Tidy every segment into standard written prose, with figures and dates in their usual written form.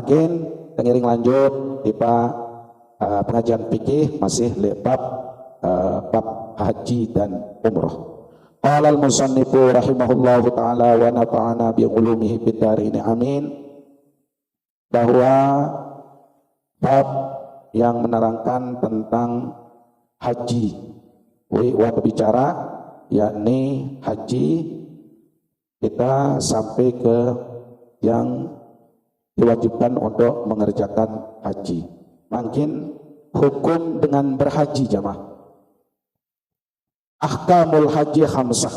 makin tengiring lanjut di pengajian fikih masih bab haji dan umrah. Qala al-musannifu rahimahullahu taala wa nafa'ana bi ulumihi fid dharain amin, bahwa bab yang menerangkan tentang haji wa bicara yakni haji kita sampai ke yang diwajibkan untuk mengerjakan haji. Makin hukum dengan berhaji jamaah. Ahkamul haji khamsah.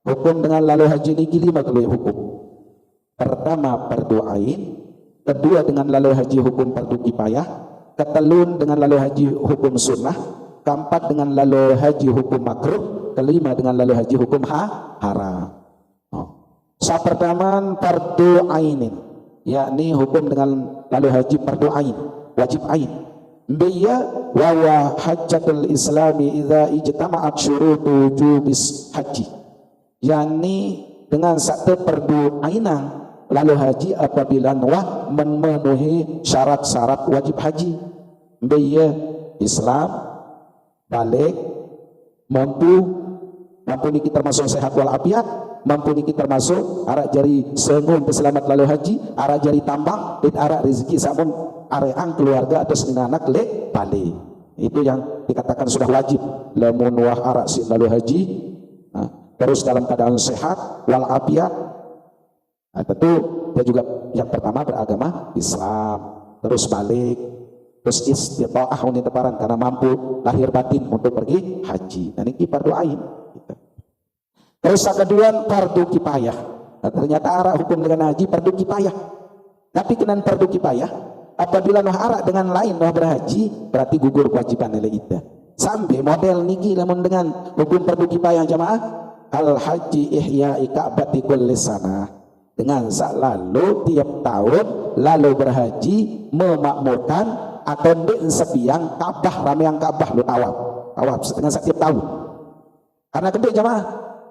Hukum dengan lalu haji ini 5 hukum. Pertama fardu ain, kedua dengan lalu haji hukum fardu kifayah, ketelun dengan lalu haji hukum sunnah, keempat dengan lalu haji hukum makruh, kelima dengan lalu haji hukum haram. Pertama fardu ainin, yakni hukum dengan lalu haji fardu ain, wajib ain. Biya wa hajjatul islami idza ijtama'at syurutu wujubis haji, yakni dengan satu fardu ainan lalu haji apabila nuah memenuhi syarat-syarat wajib haji. Biya Islam, balik, mampu niki termasuk sehat wal afiat, mampu niki termasuk arak jari sengun peselamat lalu haji, arak jari tambang, dan arak rezeki samun areang keluarga atau anak le balik. Itu yang dikatakan sudah wajib. Lamun wah arak si lalu haji, terus dalam keadaan sehat wal afiat, tentu dia juga yang pertama beragama Islam, terus balik, terus istita'ah ini teparan karena mampu lahir batin untuk pergi haji. Dan ini fardu ain. Terus yang kedua fardu kifayah. Nah, ternyata arah hukum dengan haji fardu kifayah. Tapi kenan fardu kifayah apabila noh arak dengan lain noh berhaji berarti gugur kewajiban nilai iddah. Sampai model niki lamun dengan hukum fardu kifayah jamaah, al haji ihya'i ka'bati kulli sanah, dengan selalu tiap tahun lalu berhaji memakmurkan atau sepiang Ka'bah, rameang Ka'bah lu tawaf dengan setiap tahun. Karena gede jamaah,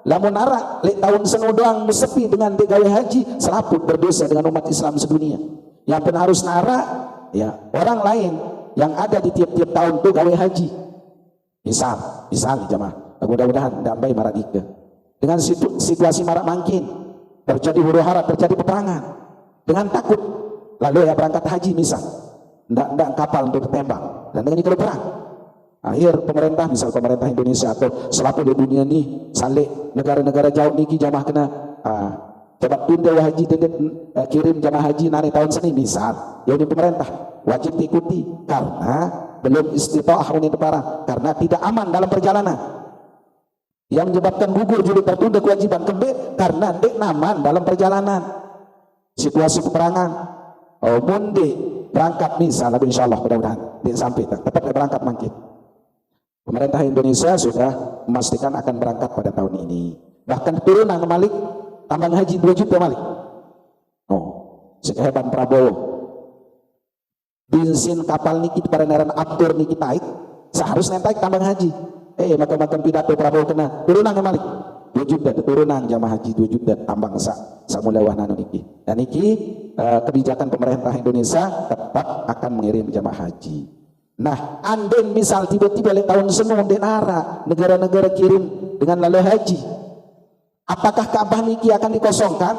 lamun arak lek tahun senu doang sepi dengan gawe haji selaput berdosa dengan umat Islam sedunia. Yang pun harus narak ya orang lain yang ada di tiap-tiap tahun tuh gawe haji. Misal jamaah, mudah-mudahan tidak baik marak ika. Dengan situasi marak mangkin terjadi huru hara, terjadi peperangan dengan takut, lalu ya berangkat haji misal ndak kapal untuk ketembak dan dengan itu perang. Akhir pemerintah, misal pemerintah Indonesia atau selaku di dunia nih salik negara-negara jauh niki jamaah kena coba tunda haji kirim jamaah haji nari tahun seni misal ya ini pemerintah wajib diikuti karena belum istita'ah ini parah, karena tidak aman dalam perjalanan yang menyebabkan gugur jadi tertunda kewajiban kembali karena dek aman dalam perjalanan situasi peperangan. Mundi berangkat misal insyaallah mudah-mudahan dia sampai tetap berangkat mungkin. Pemerintah Indonesia sudah memastikan akan berangkat pada tahun ini. Bahkan turunan Malik tambang haji 2 juta Malik. Sekehebat Prabowo. Bensin kapal niki pada neran aktor niki taik, seharusnya taik tambang haji. Makan pidato Prabowo kena turunan Malik 2 juta turunan jamaah haji 2 juta tambang samulawah nanu niki. Dan niki kebijakan pemerintah Indonesia tetap akan mengirim jamaah haji. Nah, anden misal tiba-tiba le tahun senu denara negara-negara kirim dengan lalu haji, apakah Ka'bah niki akan dikosongkan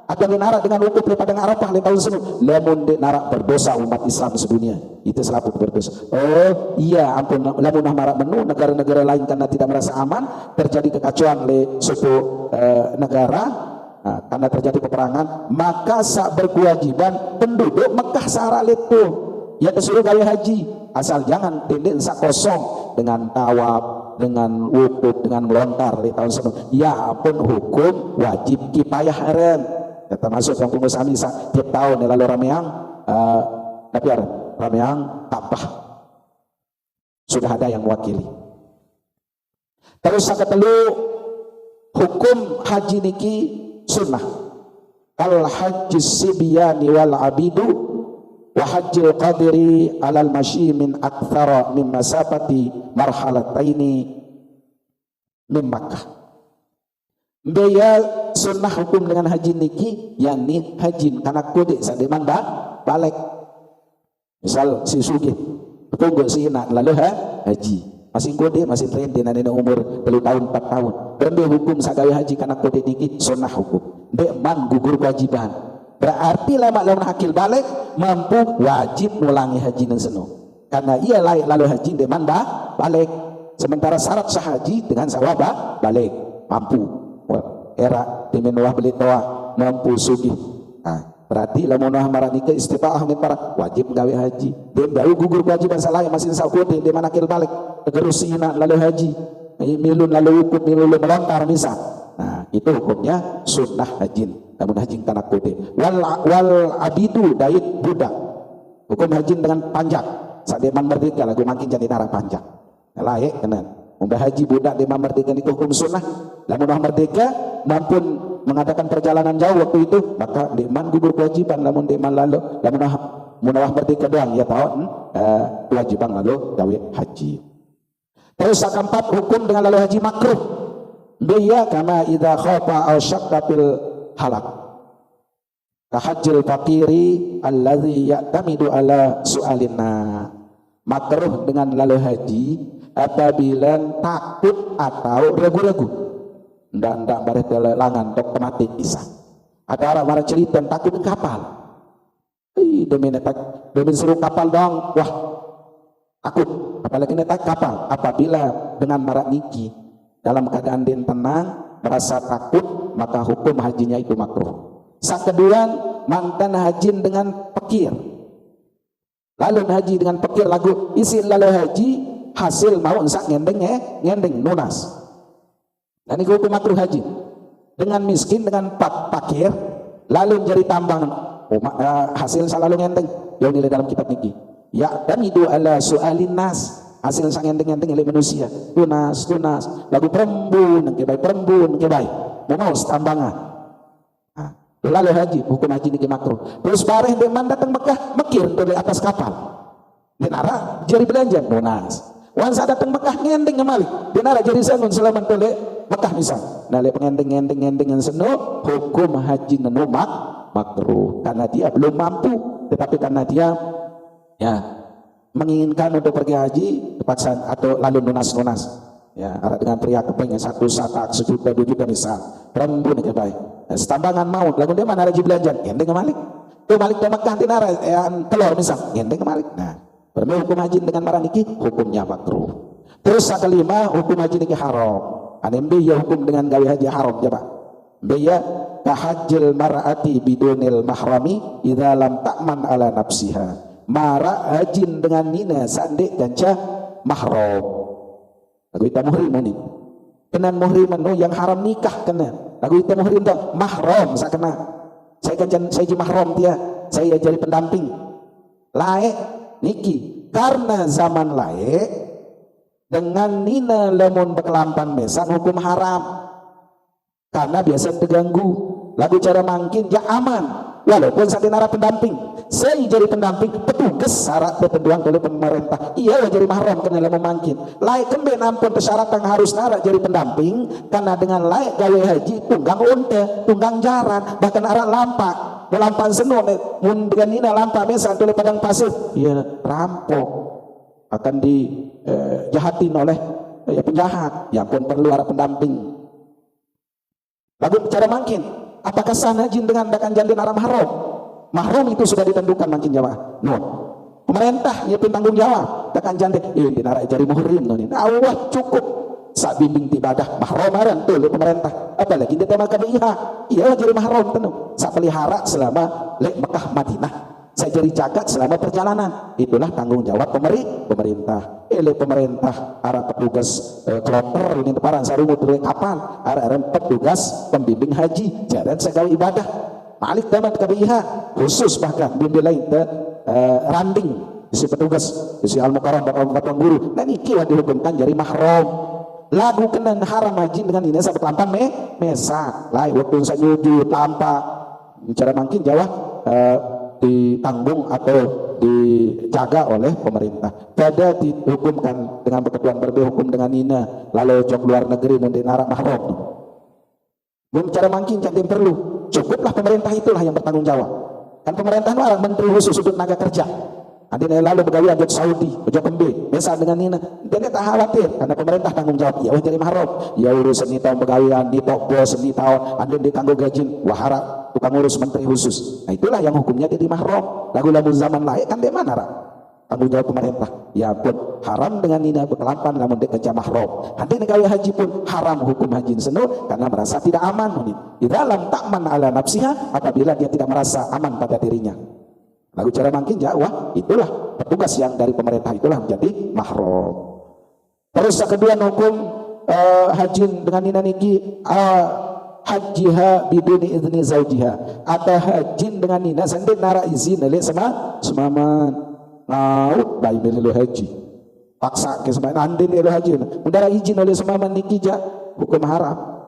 atau denara dengan wukuf le padang Arafah le tahun senu? Lamun denara berdosa umat Islam sedunia itu selalu berdosa. Oh iya, ampun, lamun marak menu negara-negara lain karena tidak merasa aman terjadi kekacauan le suatu negara. Karena terjadi peperangan, maka sak berkewajiban penduduk Mekah sahara leto ya disuruh gawe haji, asal jangan tenden sak kosong dengan tawaf, dengan wukuf, dengan melontar di tahun sebelum. Ya pun hukum wajib kifayah heren. Ya, termasuk yang pengusaha misa tiap tahun lalu rameang tapi rameang Ka'bah sudah ada yang mewakili. Terus yang ketelu hukum haji niki sunnah. Al hajj sibyani wal abidu wa hajjil qadiri alal masyi min akthara min masafati marhalataini min Makkah. Biaya sunnah hukum dengan haji niki yakni haji karena kode sademan balik. Misal si sugih tunggu si nak lalu haji masih kode masih rente na umur 3 tahun 4 tahun rembe hukum sagawe haji karena kode niki sunnah hukum dek man gugur kewajiban berarti lama lamun hakil balik mampu wajib ngulangi haji nan seno karena ia layak lalu haji dek man balik sementara syarat sah haji dengan sawah balik mampu era dimen wah beli toa mampu sugih. Nah, berarti lamun marani ke istitaah min para wajib gawe haji. Dia baru gugur kewajiban salah masih sakote di mana kil balik terusina lalu haji. Milun lalu ukut milun melontar misal. Nah, itu hukumnya sunnah hajin. Namun hajin kana kote. Wal abidu dait budak. Hukum hajin dengan panjang. Saat dia merdeka lagu makin jadi darah panjang. Layak kenan. Umpah haji budak dia merdeka itu hukum sunnah. Lamun merdeka mampun mengadakan perjalanan jauh waktu itu maka diman gugur kewajiban lamun diman lalu lamun munawah merdeka doang ya tahu kewajiban lalu gawe haji. Terus keempat hukum dengan lalu haji makruh biya kama idza khafa aw syakka fil halak ka hajjil faqiri alladzi ya'tamidu ala su'alina. Makruh dengan lalu haji apabila takut atau ragu-ragu ndak bareh telelangan tok mati bisa. Ada orang marah cerita takut kapal. Demi suruh kapal dong. Wah, takut. Apalagi netak kapal. Apabila dengan marah niki dalam keadaan dia tenang, merasa takut, maka hukum hajinya itu makruh. Sak kedua, mantan hajin dengan pekir. Lalu haji dengan pekir lagu isi lalu haji hasil mau sak ngendeng lunas. Dan ini hukum makruh haji dengan miskin dengan pakir lalu jadi tambang hasil selalu ngenteng yang nilai dalam kitab niki ya dan itu ala su'alin nas hasil sang ngenteng oleh manusia tunas lagu perembun kebai mau tambangan. Lalu haji hukum haji niki makruh terus bareng deman datang Mekah mekir dari atas kapal denara jadi belanja lunas wan saat datang Mekah ngenteng kembali denara jadi sangun selamat tole Mekah misal, nale pengendeng-endeng seno hukum haji nenu makruh karena dia belum mampu, tetapi karena dia ya menginginkan untuk pergi haji terpaksa atau lalu lunas ya dengan pria kepengen 1 satak 1 juta 2 juta misal perempuan itu baik setambangan maut lalu dia mana haji belanja endeng kembali tuh balik ke Mekah tinara telur misal endeng kembali. Nah berarti hukum haji dengan marah niki hukumnya makruh. Terus kelima hukum haji niki haram. Anembe ya hukum dengan gawe haji haram ya Pak. Beya kahajil mar'ati bidunil mahrami idza lam ta'man ala nafsiha. Mara hajin dengan nina sandek ganca mahram. Lagu itu muhrim ini. Kenan muhrim yang haram nikah kena. Lagu itu muhrim tu mahram sakena. Saya jadi mahram dia. Saya jadi pendamping. Laek niki karena zaman laek dengan nina lemon bekelampan mesan hukum haram karena biasa terganggu lagu cara mangkin ya aman walaupun saya nara pendamping saya jadi pendamping petugas syarat tertentuan oleh pemerintah iya jadi mahram kena lemon mangkin layak kemben ampun persyaratan harus nara jadi pendamping karena dengan layak gawe haji tunggang unta tunggang jaran bahkan arah lampak melampan seno dengan nina lampak mesan oleh padang pasir iya rampok akan dijahatin oleh penjahat yang pun perlu ada pendamping. Lalu cara mungkin apakah sah haji dengan dakan jandin haram haram? Mahram itu sudah ditentukan mungkin jawab. No. Pemerintah nyiapin tanggung jawab dakan jandin ini narak jari muhrim no ni. Allah cukup sak bimbing ibadah mahram haram tu pemerintah. Apalagi dia tema KBIH. Iya jadi mahram tentu. Sak pelihara selama lek Mekah Madinah. Saya jadi cagat selama perjalanan. Itulah tanggung jawab pemerintah. Pemerintah arah petugas kloter ini deparan sarungut dari kapal arah petugas pembimbing haji jalan segala ibadah malik damat KBIH khusus bahkan bimbing lain randing isi petugas isi al-mukarram bakal guru nah niki dihukumkan jadi mahram lagu kena haram haji dengan ini sahabat lampan mesak lain waktu saya nyujud lampa cara mungkin Jawa ditanggung atau dijaga oleh pemerintah. Pada dihukumkan dengan ketentuan berbeda hukum dengan ina lalu cok luar negeri mungkin narak mahram. Belum cara mungkin jangan perlu. Cukuplah pemerintah itulah yang bertanggung jawab. Kan pemerintah nu arang menteri khusus untuk tenaga kerja. Adi lalu begawi anjut Saudi, bejo kembe, biasa dengan nina. Dia tak khawatir karena pemerintah tanggung jawab. Ya jadi mahram. Ya urus ni tahun begawian, ni tok bos ni tahun andi dikanggo gajin, wahara tukang urus menteri khusus. Nah itulah yang hukumnya jadi mahram. Lagu-lagu zaman lain kan di mana ra? Tanggung jawab pemerintah. Ya pun haram dengan nina berkelapan namun dia kerja mahram. Andi begawi haji pun haram hukum haji seno karena merasa tidak aman. Di dalam takman ala nafsiha apabila dia tidak merasa aman pada dirinya. Lagu cara makin wah itulah petugas yang dari pemerintah itulah menjadi mahram. Terus kedua hukum haji dengan nina niki hajiha biduni idzni zaujiha atau haji dengan nina sendiri nara izin oleh semaman laut bayi melu haji paksa ke semaman andin melu haji mudara izin oleh semaman niki ja hukum haram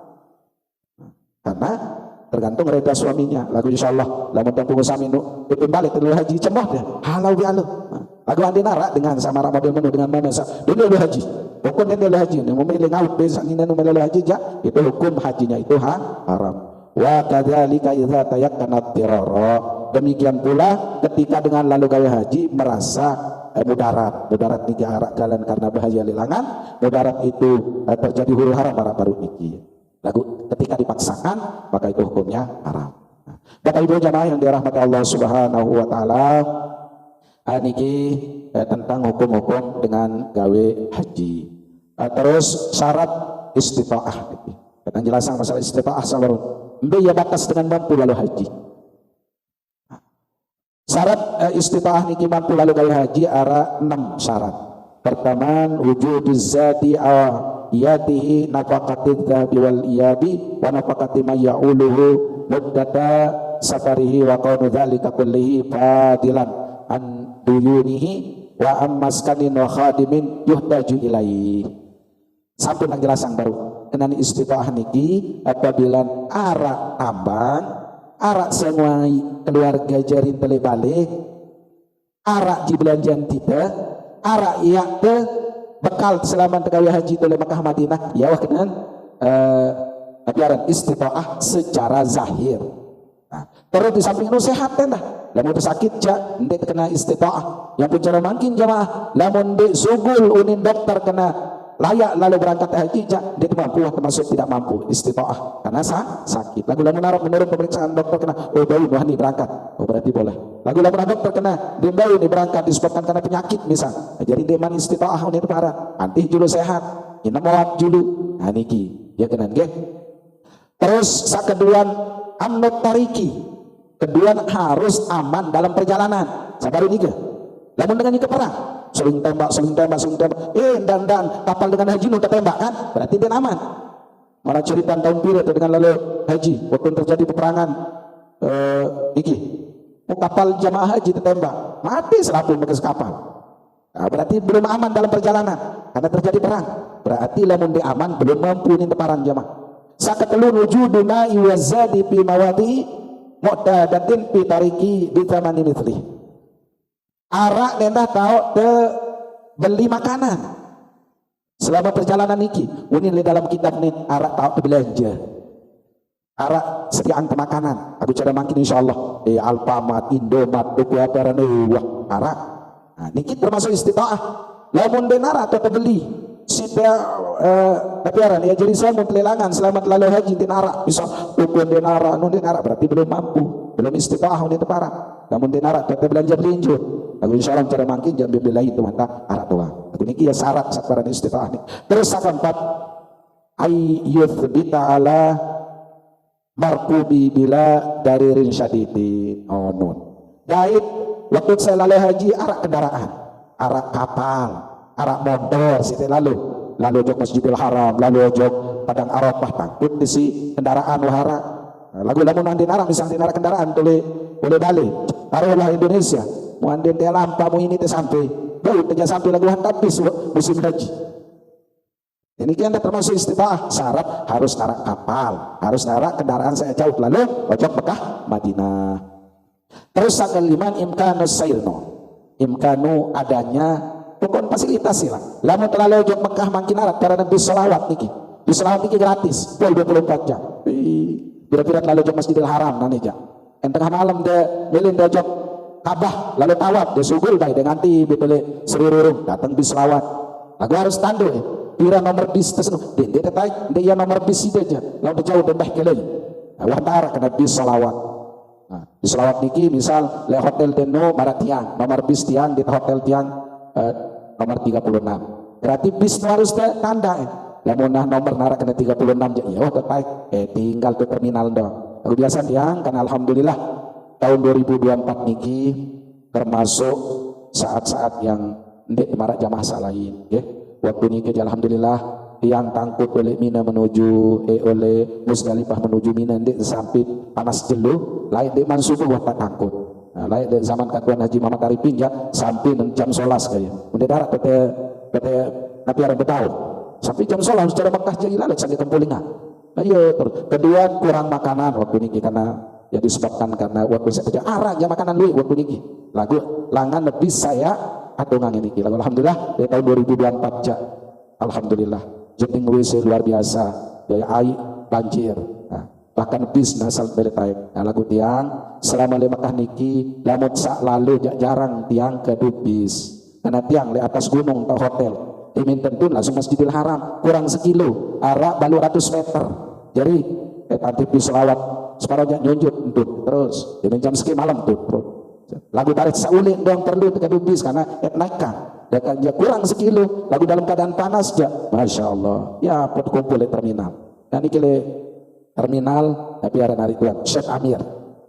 karena tergantung reda suaminya. Lagu insyaallah lamun tang pengusaha minu balik dulu haji cemoh dia halau bi alu lagu andi nara dengan sama model menu dengan mana sa dulu haji hukum dulu haji memilih ngaut besok ini nu melu haji ja itu hukum hajinya itu haram. Wa kadzalika idza tayakkana tirara, demikian pula ketika dengan lalu gaya haji merasa mudarat niki arak jalan karena bahaya lilangan mudarat itu terjadi huru haram para baru niki lagu ketika dipaksakan maka itu hukumnya haram. Bapak Ibu jamaah yang dirahmati Allah Subhanahu wa taala, niki tentang hukum-hukum dengan gawe haji. Terus syarat istitaah niki. Penjelasan masalah istitaah sabarun. Mbe ya batas dengan mampu lalu haji. Syarat istitaah niki mampu lalu gawe haji ada 6 syarat. Pertama wujuduz zati yatihi nafaqatid dhabi wal iyabi wa nafaqati ma ya'uluhu muddata safarihi wa qawnu dhalika kullihi fadilan an duyunihi wa ammaskanin wa khadimin yuhtaju ilaihi. Satu penjelasan baru dengan istitaah niki apabila arak tambang arak semua keluarga jarin balik arak jibelanjan tidak arak yakte bekal selama tegawi haji oleh Makkah Madinah ya wah kenan ajaran istitaah secara zahir. Nah, terus di samping itu sehat dah lamun sakit ja ndek kena istitaah yang bicara makin jamaah lamun ndek sugul unin dokter kena layak lalu berangkat haji ja ndek mampu termasuk tidak mampu istitaah karena sakit lagu lamun arab menurut pemeriksaan dokter kena oh bayi wah nih berangkat oh berarti boleh lagu lamun dokter kena dia bayi nih berangkat disebabkan karena penyakit misal jadi dia man istitaah ini parah nanti julu sehat ini mawat julu nah niki ya kena nggih. Terus sakeduan amnut tariki kedua harus aman dalam perjalanan sabar ini ke lamun dengan itu perang saling tembak dan kapal dengan haji nu tembak kan berarti dia aman. Mana cerita tahun biru dengan lalu haji waktu terjadi peperangan iki kapal jamaah haji tembak mati 100 bekas kapal. Nah, berarti belum aman dalam perjalanan karena terjadi perang. Berarti lamun dia aman belum mampu ini perang jamaah. Sakatelu wujudu ma'i wa zadi fi mawadi mu'tadatin fi tariki bi thamani mithli. Arak nendah tahu te beli makanan selama perjalanan niki ini dalam kitab nih arak tahu te belanja arak sediaan ke makanan aku cara makin insyaallah Alfamart Indomaret tuku apa wah arak nah niki termasuk istitaah lamun denara atau beli sida tapi aran ya jadi saya mau pelelangan selamat lalu haji denara bisa tuku denara nu denara berarti belum mampu belum istitaah ini parah namun denara tetap belanja belinjur aku insyaallah cara makin jangan billahi itu mantap arak doang aku niki ya syarat sabaran istitaah nih. Terus keempat ayyuthbita ala markubi bila daririn syadidin nun dait waktu saya lalu haji arak kendaraan arak kapal arak motor situ lalu jog Masjidil Haram lalu jog Padang Arafah takut di si kendaraan wahara lagu lamun andin arak misalnya kendaraan kendaraan boleh balik taruhlah Indonesia mau andin teh lampamu ini teh sampai baru teh sampai lagu habis musim haji ini kan termasuk istitaah syarat harus narak kapal harus narak kendaraan saya jauh lalu ojok Mekah Madinah. Terus sakaliman imkanu sairno imkanu adanya pokok fasilitas sih lah lamun terlalu ojok Mekah makin narak karena bis selawat niki gratis 24 jam kira-kira terlalu ojok Masjidil Haram nanti ja tengah malam dia milin dia jok Kabah lalu tawaf dia sugul dah dengan ti betul serurung datang bis selawat lagu harus tandu pira nomor bis tersebut dia tertarik dia nomor bis itu aja lalu dia jauh dembah kelai wantara kena bis selawat bis selawat niki misal le hotel Deno Barat Tiang nomor bis Tiang di hotel Tiang nomor 36 berarti bis harus tanda lamun nomor nara kena 36 aja ya tertarik tinggal ke terminal dong aku biasa Tiang kan alhamdulillah tahun 2024 niki termasuk saat-saat yang ndek marak jamaah lain ya. Waktu niki alhamdulillah yang tangkut oleh Mina menuju oleh Musdalifah menuju Mina ndek sampai panas jelu lain ndek mansubuh waktu tangkut. Nah, lain ndek zaman Katuan Haji Muhammad Arifin ya sampai jam 11 kaya. Ndek darat PT Nabi Arab tahu. Sampai jam 11 secara Mekah jadi lalat sampai tempulingan. Ayo terus. Kedua kurang makanan waktu niki karena ya disebabkan karena waktu saya kerja arahnya makanan lu waktu niki lagu langan lebih saya atau ngang niki lagu alhamdulillah dari tahun 2024 ja alhamdulillah jadi WC luar biasa daya air banjir bahkan bis nasal beletai lagu tiang selama di Mekah niki lamun sak lalu jarang tiang ke bis karena tiang di atas gunung atau hotel imin tentu langsung Masjidil Haram kurang sekilo arah balu ratus meter jadi tadi bis selawat separuhnya nyunjuk terus di jam sekian malam tuh lagu tarik saulit doang perlu ke bis karena naikkan dan ya kurang sekilo lagu dalam keadaan panas ya Masya Allah ya pot kumpul di terminal dan ini terminal tapi ada nari tuan Syekh Amir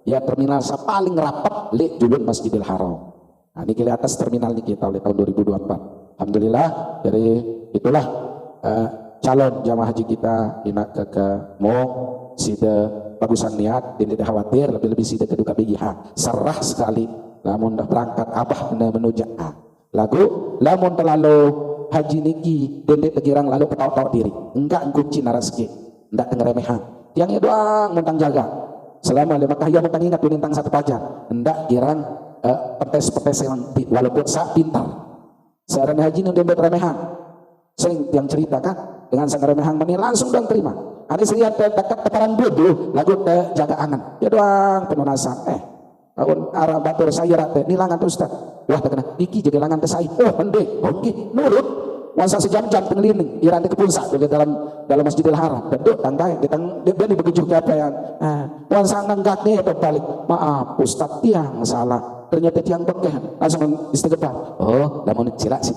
ya terminal paling rapat lek julun Masjidil Haram nah ini atas terminal ini kita oleh tahun 2024 alhamdulillah jadi itulah calon jamaah haji kita inak ke mau sida bagusan niat dan tidak khawatir lebih-lebih sida keduka biha serah sekali lamun dah berangkat abah kena menuju lagu lamun terlalu haji niki dan dia terkirang lalu ketawa-tawa diri enggak kunci narasiki enggak tengeremehan tiangnya doang mentang jaga selama lima kahya mentang ingat tentang satu pajar enggak kirang petes-petes yang walaupun sak pintar seorang haji yang dia remehan sering yang cerita kan dengan sang remehan mani langsung dong terima ada sering dekat tekaran bodoh lagu jaga angan ya doang penuh nasa tahun arah batur saya rate nilangan tuh Ustaz wah terkena niki jadi langan tesai pendek oke nurut masa sejam-jam pengeliling iran ke puncak di dalam Masjidil Haram beduk tangkai dia begitu apa yang masa nenggak nih balik maaf Ustaz tiang salah ternyata tiang bekeh langsung istighfar namun cilak sih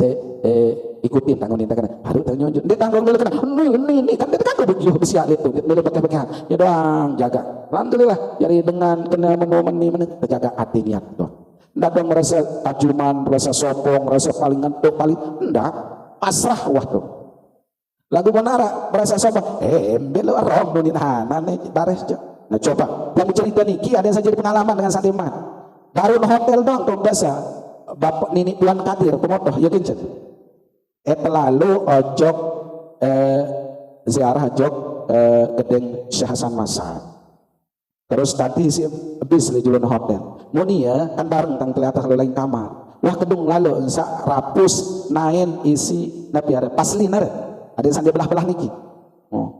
ikutin tanggung ini kan baru tanggung dia tanggung dulu kan ini kan dia tanggung begitu besi itu dia pakai ya doang jaga alhamdulillah jadi dengan kena menemani terjaga hati niat tuh enggak dong merasa tajuman merasa sombong merasa paling ngantuk paling enggak pasrah waktu lagu menara merasa sombong embel orang nunin hanan bares nah coba yang cerita niki ada yang saja pengalaman dengan Sandiman baru hotel doang tuh biasa bapak nini tuan kadir pemotoh ya kincet lalu ojok ziarah ojok gedeng Syekh Hasan Masad terus tadi si bis di julun hotel munia kan bareng tang kelihatan kalau lain kamar wah kedung lalu ensak rapus nain isi nabi ada pasli nare ada yang belah-belah niki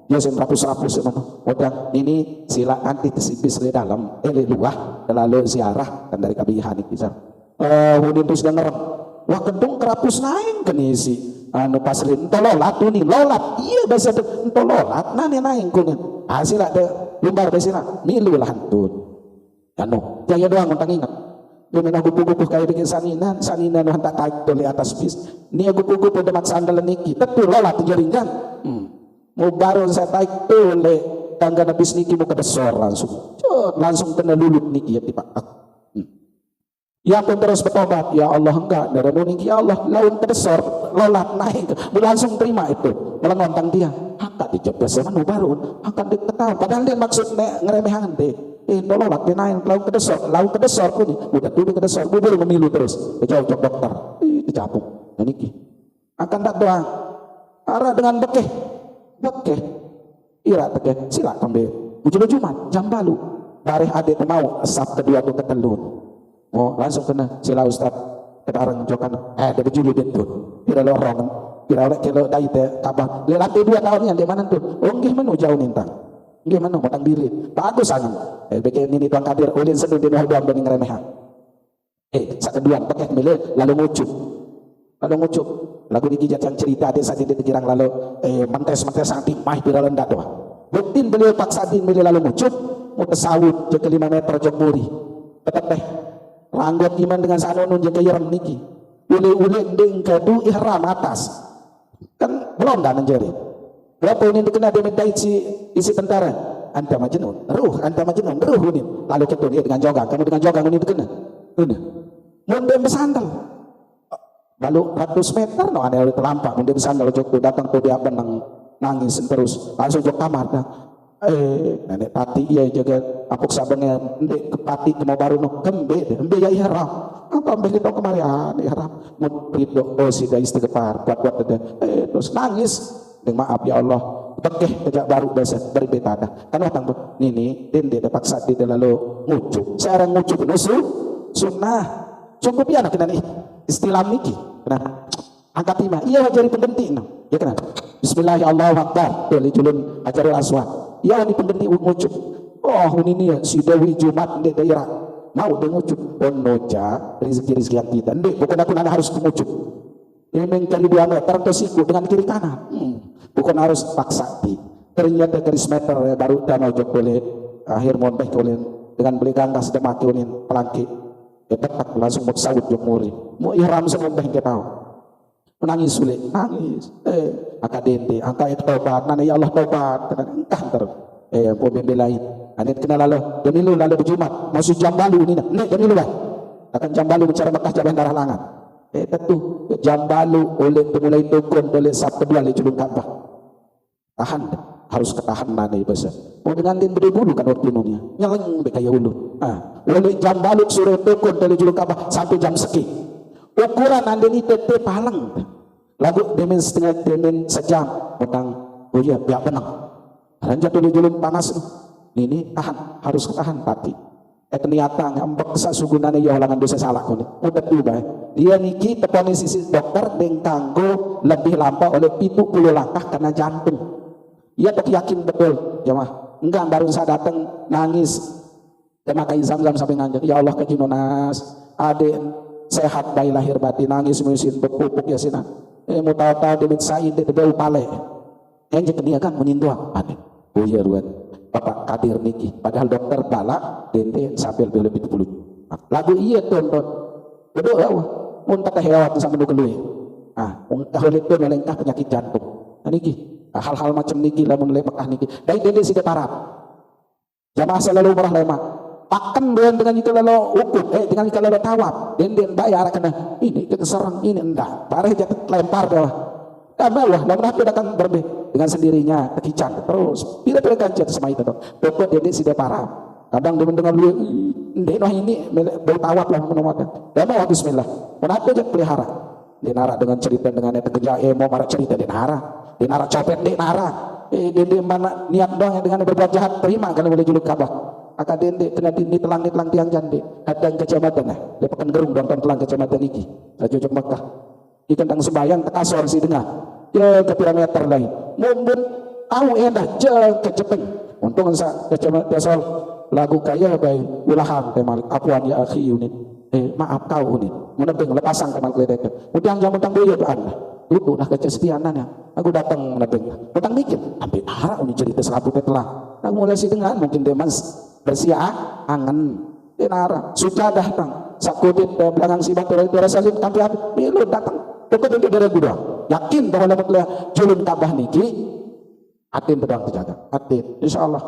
ya sen rapus-rapus mana udah ini sila nanti bis di dalam di luar lalu ziarah kan dari kabihan niki hudin terus ngerem wah kedung kerapus nain kan isi anu paslin entololat tuh nih lolat iya bahasa itu entololat nani naing kunin hasil ada lumbar besira milu lah hantun anu jaya doang untang ingat dia aku gupu-gupu kayak bikin saninan nu hantar taik tuh di atas bis ini aku gupu-gupu demat sandal niki tapi lolat jaringan mau baru saya taik tuh le tangga nabis niki mau kedesor langsung kena lulut niki ya tiba ya pun terus bertobat ya Allah enggak dari niki ya Allah laun kedesor lolat naik langsung terima itu melengontang dia hak dicoba sama baru akan diketahui padahal dia maksud ngeremehan deh lolat dia naik laun kedesor pun udah dulu kedesor gue baru memilu terus cocok dokter dicapuk nah niki akan tak doang arah dengan bekeh ira bekeh sila kambe ujung Jumat jam balu bareh adik mau sab kedua tuh ketelun langsung kena sila Ustaz ketarang jokan dia berjulu itu kira lorong kira oleh kilo dai teh kabah lelaki 2 tahun yang di mana tuh nggih menu jauh nintang Gimana mau birit bagus angin bikin ini tuang kadir ulin sedun di bawah bening remehan sakeduan pakai milih lalu ngucup lagu dikijat yang cerita ada saat itu dikirang lalu mentes sangat timah bila rendah doa buktiin beliau paksa din milih lalu ngucup mau tersawut je ke 5 meter jok muri tetap teh ranggot iman dengan sanonun je ke yerem niki ule ding kadu ihram atas kan belum dah menjadi berapa ini dikena dia minta isi tentara anta majnun ruh ini lalu ketun dia dengan jogang kamu dengan jogang ini dikena mundur bersandal lalu 100 meter no aneh terlampak mundur bersandal jok datang tuh dia benang nangis terus langsung jok kamar nenek pati iya jaga apuk sabengnya ndek ke pati ke mau baru no kembe ya ihram apa ambil itu kemari ihram mutrit do si da istighfar kuat ada terus nangis dengan maaf ya Allah bekeh tegak baru bahasa berbetada kan datang tuh nini dende dapat saat dia lalu ngucup seorang ngucup nusu sunnah cukup ya nak kena istilah niki kena angkat lima iya jari pendenti no ya kena Bismillahirrahmanirrahim boleh julun ajarul aswad ya ini pendenti ngucup oh ini ya si Dewi Jumat di daerah mau dia ngucup noja rezeki yang kita ndek bukan aku nana harus ngucup ini mencari 2 meter atau siku dengan kiri kanan bukan harus paksa ternyata garis meter baru danau jok boleh akhir monbeh boleh dengan beli gangga sedang maki ulin pelangki tetap langsung mau sawut jok muri mau ihram semua beh kita tahu menangis sulit nangis angka dente angka itu taubat nana ya Allah taubat entah terus mau belain anit kena lalu demilu lalu berjumat masuk Jambalu ini nek demilu bah akan Jambalu bicara Mekah jaban darah langan tentu Jambalu oleh mulai tukun oleh Sabtu dua le julung Ka'bah tahan harus ketahanan nih besar mau dengan din bulu kan waktu dunia nyeleng bekaya ulu oleh Jambalu suruh tukun oleh julung Ka'bah sampai jam seki ukuran anda ini tetep palang lagu demen setengah demen sejam utang oh iya biar benang ranjat oleh julung panas ini tahan harus ketahan tapi ternyata ngambek sasugunane ya ulangan dosa salah kone udah tuh dia niki teponi sisi dokter deng kanggo lebih lampau oleh 70 langkah karena jantung ia tak yakin betul ya mah enggak baru saya datang nangis dan makai zam-zam sampai nganjak ya Allah kajinonas adik sehat bayi lahir batin nangis musin berpupuk ya sina mau tahu-tahu demit sain de tebel pale yang jadi dia kan meninduang adik oh iya ruan Bapak Kadir niki padahal dokter bala dente sampai lebih 70 lagu iya tonton berdoa muntah hewan sampai nukelui kalau itu melengkah penyakit jantung niki hal-hal macam niki lamun lepekah niki dari dende sida parap jamaah selalu umrah lema pakan dengan itu lalu ukur dengan itu lalu tawaf dende bayar kena ini kita serang ini enggak parah jatuh lempar bawah bawah lamun hati datang berbeda dengan sendirinya kekican terus bila ganjat sama itu pokok dede sida parap kadang dia mendengar beliau ndek noh ini bertawaf lah menemukan dan mau bismillah kenapa aja pelihara dia nara dengan cerita dengan itu kerja mau marah cerita dia nara copet dia nara dia mana niat dong yang dengan berbuat jahat terima kalau boleh juluk Ka'bah akan dende kena telang tiang jande kadang kecamatan dia pekan gerung dong telang kecamatan iki cocok Mekah ikan tang sembayang tekasor si dengar ya ke meter lain mumbun tahu enak je kecepeng untung sa kecamatan sol lagu kaya baik ulahan temal apuan ya akhi unit maaf kau unit menebeng lepasang temal kledek udang jam utang boyo doan itu dah kecestianannya aku datang menebeng utang mikir sampai arah unit cerita selapu telah aku mulai si dengan mungkin demas bersiah angen denara sudah datang sakudit belakang si batu itu rasalin sampai habis milu datang pokok untuk dari gudang yakin bahwa dapat julun Ka'bah niki atin pedang terjaga atin insyaallah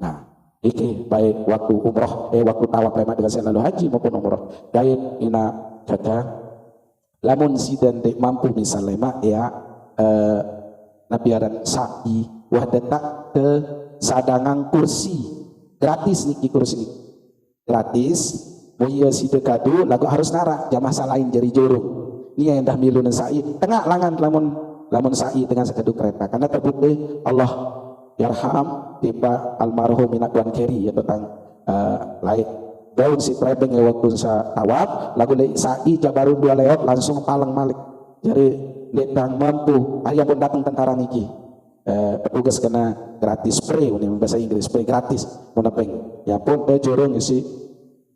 nah iki baik waktu umroh waktu tawaf lema dengan selalu haji maupun umroh gaib ina jaga lamun sidan dek mampu misalnya mak ya nabiaran sa'i wahdatak ke sadangang kursi gratis niki kursi gratis mulia si dekadu lagu harus nara jamaah salain jari juru ini yang dah milu dan sa'i tengah langan lamun sa'i dengan sekeduk kereta karena terbukti Allah yarham tiba almarhum minak Tuan Keri ya tentang lain daun si trebeng ya waktu sa tawaf lagu sa'i jabaru 2 lewat langsung palang malik jadi detang mampu ayah pun datang tentara niki petugas kena gratis spray, ini bahasa Inggris spray gratis, mau nepeng. Ya pun teh jorong isi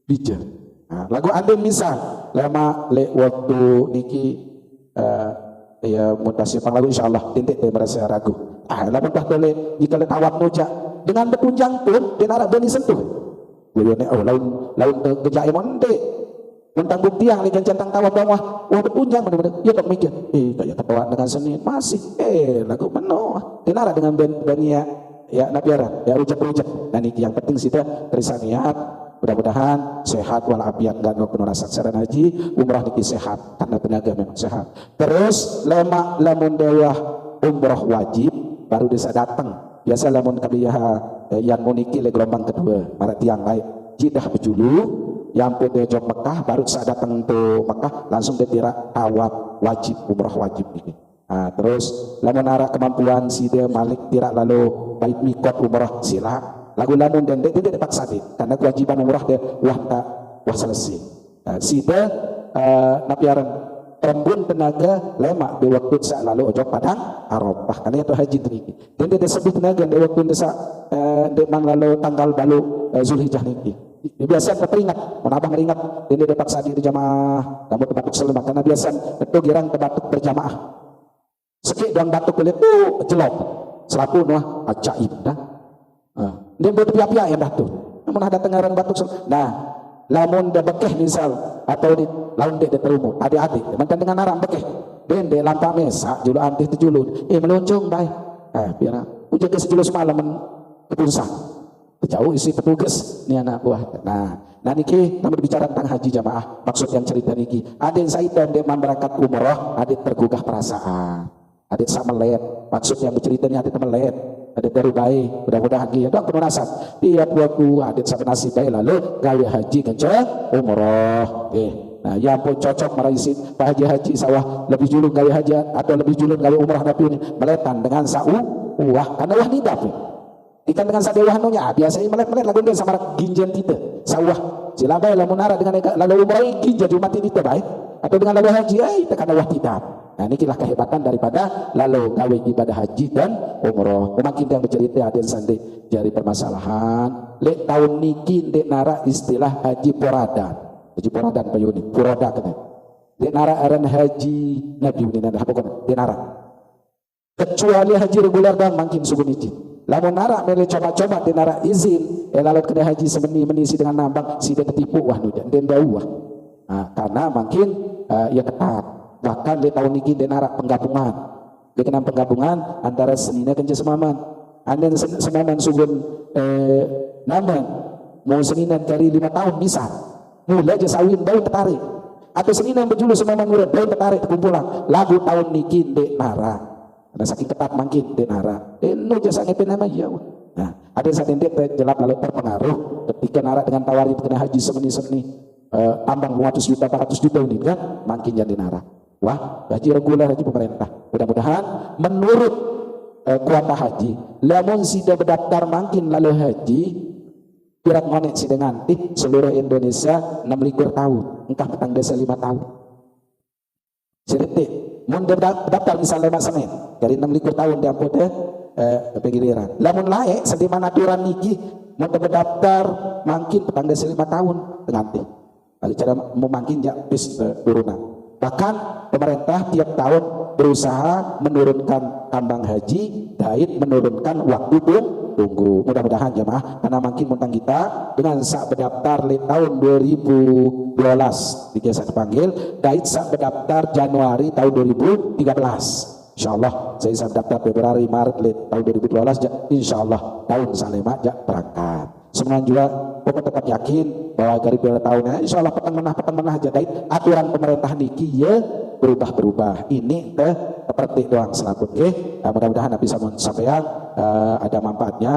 bija. Nah, lagu ada misal lama le waktu niki ya mutasi panglagu insyaallah tintik teh merasa ragu. Lamun dah boleh jika le tawak noja dengan bertunjang pun dinara beni sentuh. Beliau laun gejai monde. Tentang bukti yang lihat centang tawa bawah, wah bertunjang benar-benar. Ya tak mikir, kayak ketawa dengan seni masih, lagu penuh. Dinara dengan bania ya nabiara, ya rujak-rujak. Dan ini yang penting sih terisa niat. Mudah-mudahan sehat walafiat, nggak no penuh rasa saran haji, umrah niki sehat karena tenaga memang sehat. Terus lemak lamun dewa umrah wajib baru desa datang. Biasa lamun kabiyah yang muniki le gelombang kedua, marat tiang lain jidah berjulu. Yang putih jom Mekah baru saat datang ke Mekah langsung dia tira tawaf wajib umrah wajib ini. Nah, terus lamun arah kemampuan si dia malik tira lalu baik mikot umrah sila lagu lamun dan dia tidak dipaksa dia karena kewajiban umrah dia wah selesai. Nah, si dia napiaran tembun tenaga lemak di waktu saat lalu ojo padang Arafah karena itu haji tinggi. Dan dia sebut tenaga di waktu saat dia lalu tanggal balu Zulhijjah niki. Biasa teringat, menabang meringat ini dia paksa diri jamaah kamu terbatuk selamat karena biasa itu girang terbatuk berjamaah sekit dan batuk kulit tuh jelok selapu noh ajaib dah dia berpihak-pihak yang batuk namun ada tengaran batuk nah lamun dia bekeh misal atau di laun dia terumu adik-adik mantan dengan arang bekeh dan dia lampak mesak julu antih tu julu meluncung baik biar ujian ke sejulu semalam keputusan jauh isi petugas ni anak buah. Nah niki namun bicara tentang haji jamaah maksud yang cerita niki adik saya dia berangkat umroh adik tergugah perasaan adik sama melihat maksud yang bercerita ni adik melihat adik baru baik mudah-mudahan dia doang penuh nasab tiap waktu adik sama nasib baik lalu gawe haji kencang umroh nah yang pun cocok meraisin Pak Haji sawah lebih julung gawe haji atau lebih julung gawe umroh tapi ini meletan dengan wah karena wah nidap ikan dengan sadewa hanunya biasanya melet-melet lagu dia sama ginjan kita sawah silabai lamun arah dengan lalu umrah ginjan cuma tidak baik atau dengan lalu haji itu karena wah tidak. Nah ini kira kehebatan daripada lalu gawe ibadah haji dan umrah. Makin yang bercerita ada sandi jari permasalahan lek tahun niki dek nara istilah haji poradan payuni poroda kata dek nara aran haji nabi ini apa kan dek nara kecuali haji reguler dan makin sugun izin lamun nara mele coba-coba di nara izin lalu kena haji semeni menisi dengan nambang si dia ketipu wah nujan dan bau karena makin ya ketat bahkan di tahun ini di nara penggabungan dia kena penggabungan antara senina kenca semaman anda semaman sugun naman mau senina dari 5 tahun bisa mulai aja sawin bau tertarik atau senina berjulu semaman murid bau tertarik terkumpulan lagu tahun niki di nara karena saking ketat makin denara no jasa ngepin nama ya nah ada saat ini jelap lalu terpengaruh ketika nara dengan tawarin kena haji semeni tambang 200 juta 400 juta ini kan makin jadi nara wah haji reguler haji pemerintah mudah-mudahan menurut kuota haji lamun sudah berdaftar makin lalu haji pirat ngonek si dengan seluruh Indonesia 6 tahun entah petang desa 5 tahun sedetik mun daftar misalnya Mas Senin dari 6 tahun dia putih pegiliran lamun laek sedimana aturan niki mun berdaftar makin petang desa 5 tahun nanti kalau cara mau makin ya bis turunan bahkan pemerintah tiap tahun berusaha menurunkan tambang haji dait menurunkan waktu tunggu mudah-mudahan jemaah karena makin muntang kita dengan saat berdaftar di tahun 2012 dikesa dipanggil dait saat berdaftar Januari tahun 2013 insyaallah saya saat daftar Februari Maret tahun 2012 insyaallah tahun salema berangkat semuanya juga pokok tetap yakin bahwa dari tahunnya insyaallah petang menah aja dait aturan pemerintah niki ya berubah ini seperti doang selaput mudah-mudahan Nabi sampeyan ada manfaatnya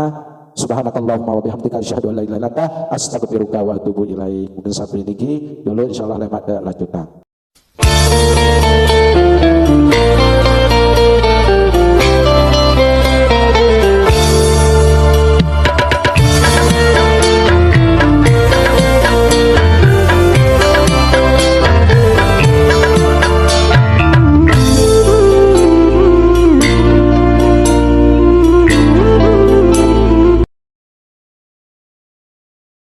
subhanakallahumma wa bihamdika asyhadu an la ilaha illa anta astaghfiruka wa atubu ilaik mungkin sampai ini dulu insyaallah lewat lanjutan